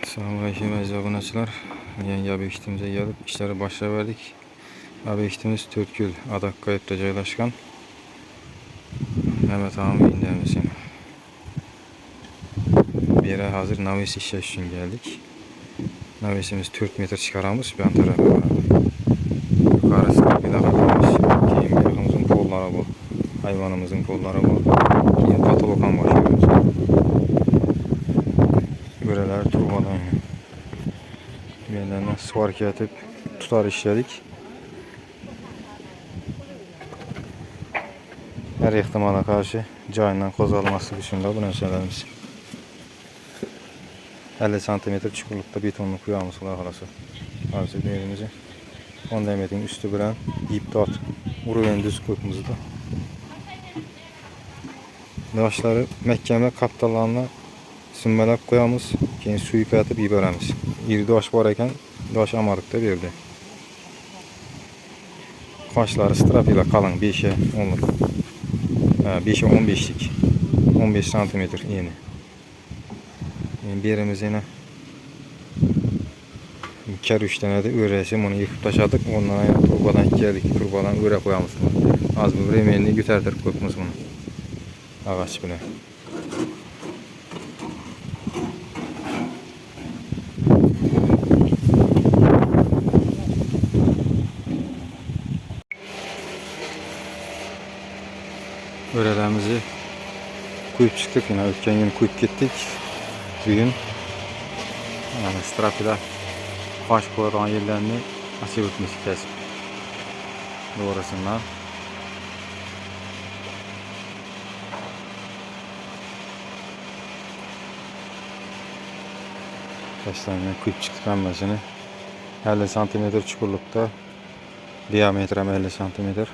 Selamünaleyküm aziz abunəçilər. Yeni obyektimize gelip işleri başlayıverdik. Obyektimiz Törtgül Adakqayıqda joylashgan. Mehmet ağam indəmisin. Bir yere hazır naves işleş için geldik. Navesimiz 4 metre çıkaramız. Ben tarafı var. Yukarısı bir daha kalmış. Keyin yarımızın kolları bu. Hayvanımızın kolları bu. Keyin patolokan başlıyoruz. Göreler turbadan. Yerlerine svark atıp tutar işledik. Her ihtimala karşı cayından kozalması düşünüldü bu nöşelerimiz. 50 cm çukurlukta betonlu kuyamız var halası. Arzu değerimizi 10 metrin üstü bilen iptat uruven düz koykumuzda. Daşları məhkəmə kaptalarına sümmelak koyamız. Keyin suyu katıp yiberemiz. İri daş var eken daş amarıkta verdi. Kaşları strap ile kalın 5'e 10'luk. 5'e 15'lik. 15 cm yeni. Bir yerimiz yine kar 3 tane de öğresim onu yıkıp taşadık. Ondan turbadan geldik. Turbadan öğre koyamız. Az bir remenli güterdir koyumuz bunu. Ağaç bile. Örelerimizi kuyup çıktık yine. Ötken gün kuyup gittik. Bugün yani strapida kaş koyulan yerlerini nasip etmiş kesip doğrasından. Taşlarına kuyup çıktık anlaşını. 50 cm çukurlukta. Diametrem 50 cm.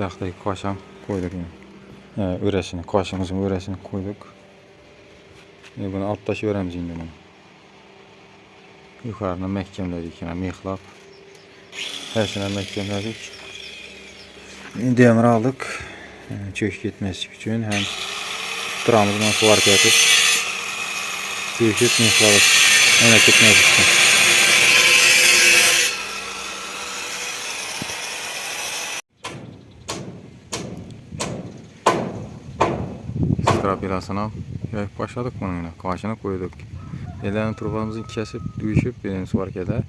Yaxdaki kaşam koyduk yine. Öresini, kaşımızın öresini koyduk. Bunu alt taşı öğrenimiz indi bunu. Yukarıdan məhkəmlədik yine, mixlab. Her şeyden məhkəmlədik. Demir aldık. Çök gitmesi için hem tuturamızdan suvar katıp çöküp mixladık. Öne gitmesi için. Strapilasına başladık bununla. Kaşını koyduk. Ellerini turbamızı kesip düşüp birini suvar kadar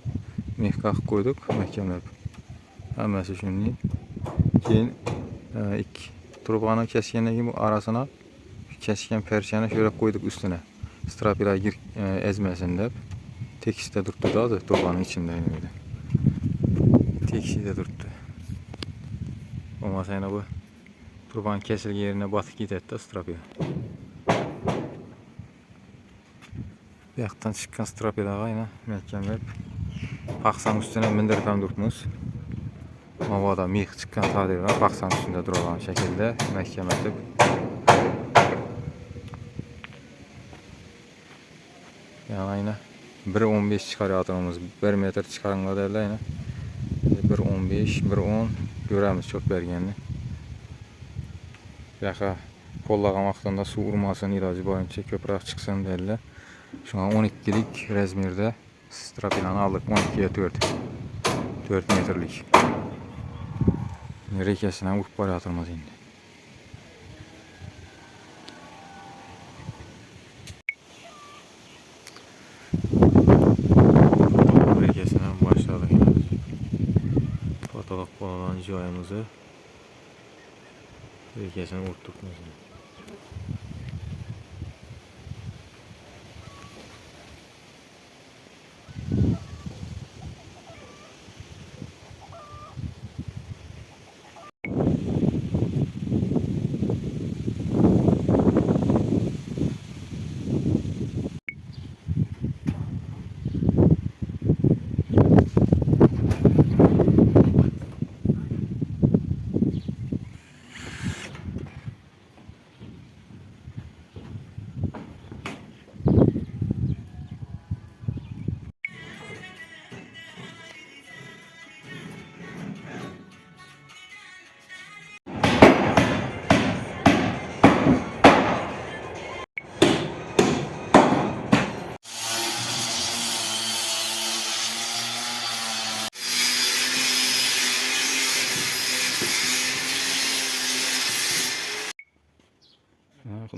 mihkak koyduk. Məhkəmləb. Həmməsi üçün keyin turbanın keskenliği bu arasına kesken perçeni şöyle koyduk üstüne. Strapila ezmesin de. Tekisi de durdu da turbanın içinde öyle. Tekisi de durdu. Olmasa yine bu turbanın kesilge yerine batık gidetti de strapila. Bir yaktan çıkan strapilaga yine məhkəmləb. Paksan üstüne mindirpem durmuz. Havada mix çıkan tadıyla paksan üstünde duran şekilde məhkəmləb. Yani yine 1.15 çıkarıyordumuz. 1 metre çıkarınca derler yine. 1.15, 1.10 göremiz çok bergenli. Yaka kollağamaktan su vurmasın ilacı boyunca köprak çıksın derler. Şu an 12'lik rezmirde strapilanı aldık. 12'ye 4 metrelik. Rekesine vurup bari atılmaz indi. Rekesine başladık. Patolog olan cayımızı rekesine vurduk mesela.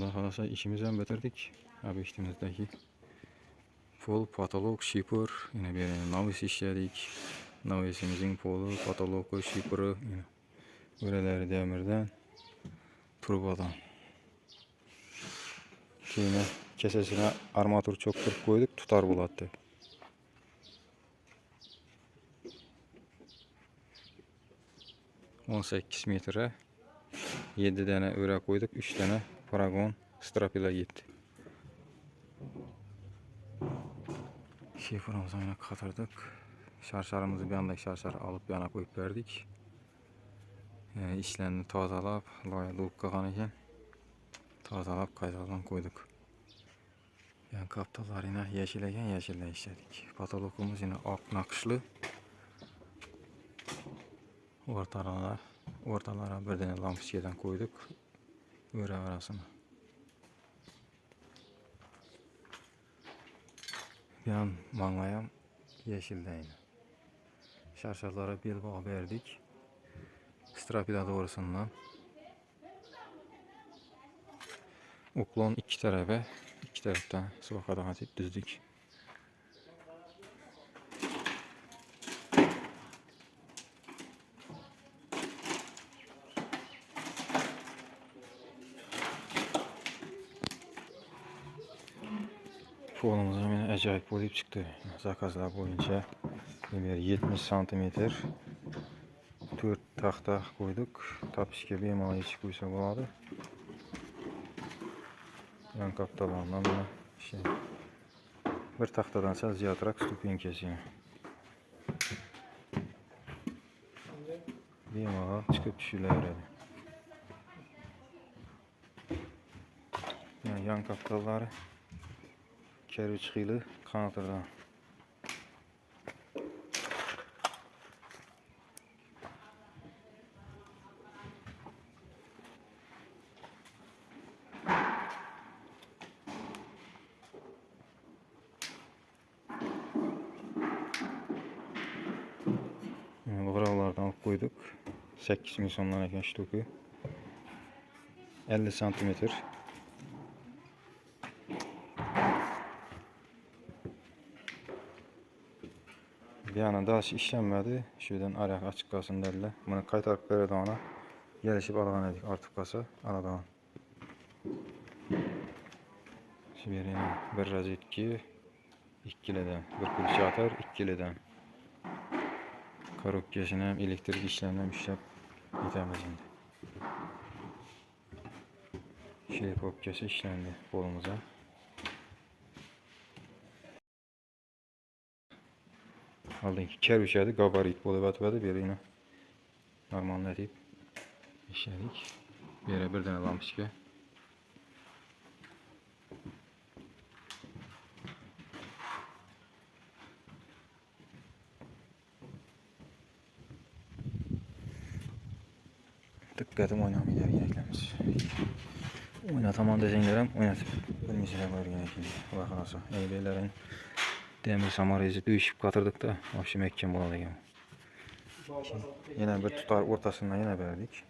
Allah kalasa işimizden bitirdik. Obyektimizdeki pol, patolog, şiper, yine bir navis işledik. Navisimizin polu, patologu, şiperi, yine öreleri demirden, turbadan. Yine kesesine armatur çok kırık koyduk, tutar bulattı. ...18 metre 7 tane öre koyduk, 3 tane paragon strapila gitti. Şifremizi yine katırdık. Şarşarımızı bir anda şarşar alıp yana koyup verdik. İşlerini tazalap, layılıp kalkan eken tazalap kaytadan koyduk. Yani kaptalar yine yeşilegen yeşille işledik. Patologumuz yine ak nakışlı. Ortalara bir tane lampiskeden koyduk. Öre arasına. Bir an manlayam yeşilde yine. Şarşarlara bir bağ verdik. Strapila doğrusundan. Uklon iki taraftan sıvakadan atıp düzdük. Polumuz hemen acayip olup çıktı. Zakazlar boyunca 70 santimetre 4 tahta koyduk. Tapiske bir malaya çıkıyorsa buladı. Yan kaptalarından şey, bir tahtadan sel ziyadırak stupin kesiyor. Bir malaya çıkıp düşürler. Yani yan kaptaları kere çıkıyla kanatırdan. Buralardan alıp koyduk. 8 milyondan eken ştuku. 50 santimetre. Bir yana daha işlenmedi. Şuradan ayak açık kalsın derler. Bunu kaytarıp böyle ona gelişip aladan edik. Artık kasa aradan. Şimdi yine bir rozetki 2'liden. Bir kulçatar 2'liden. Karokkesine elektrik işlemden işlep yetemez şimdi. Şerif okkesi işlendi kolumuza. Aldığınki kervişədi, qabarit bolu batmadı, bir yine normal edip işledik. Bir tane lampiske. Dikkatim oynamıyor gereklerimiz. Oynatamam desenlerim oynatıp bilmeyeceğim var gerekli. Bakın olsa. Eybeylerin demir samarayızı dövüşüp katırdık da akşam ekkem buladı yani. Yine bir tutar ortasından yine verdik.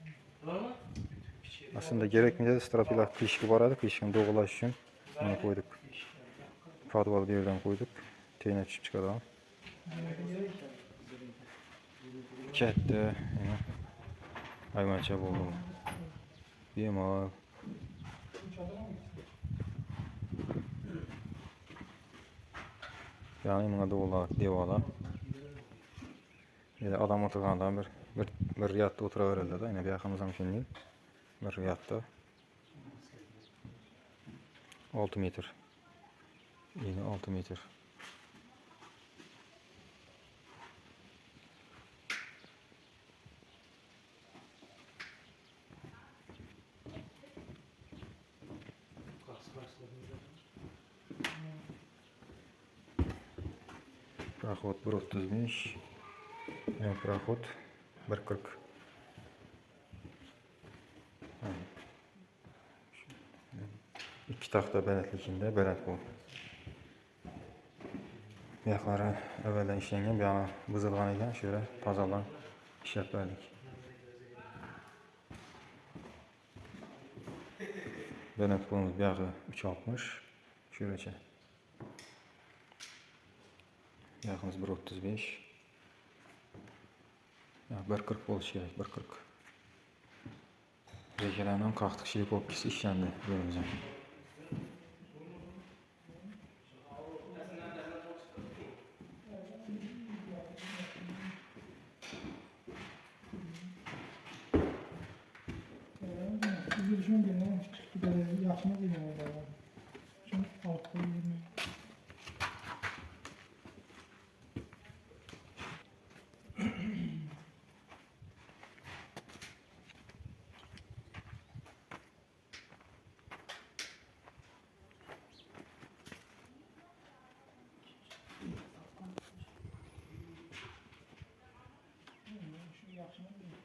Aslında gerekmedi strapila kışkı varadı. Kışkın doğulaş için onu koyduk. Padvalı bir yerden koyduk. Teyine çıkaralım. Kette yine hayvanca oldu. Bir mal. Yani buna doğular devala. Yani adam oturğandan bir riyatta oturuverildi da yine bir yaxamızdan şimdi bir riyatta 6 metre. Yine 6 metre. Prahod 1.35. Prahod 1.40. İki tahta beletlikinde belet bu. Ayakları evvelden işlengen bir ana bızılgan eken şöyle tazalan işlep verdik. Benet pulumuz bir yağı 3.60. Şöylece. Yağımız 1.35. Ya 1.40 boluş gerek, 1.40. Rekelerden kalktık şey kopkisi işlendi bölümümüze. Üzülüşüm birine çıktı böyle yaxşına bilmiyorum da. Çünkü altta yürüyor. Şu yaxşına bilmiyorum.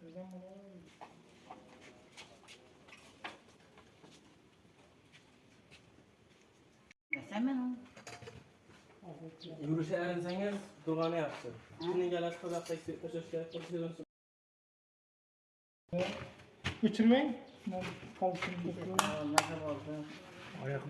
Bizden bunu Sen ben onu. Yürüyüşe eğlenseniz doğanı yapsın. Şimdi gel aç kadar tek tek söz gerek konuşuyoruz. Götürmeyin. Ben kalsın. Nasıl oldu? Ayak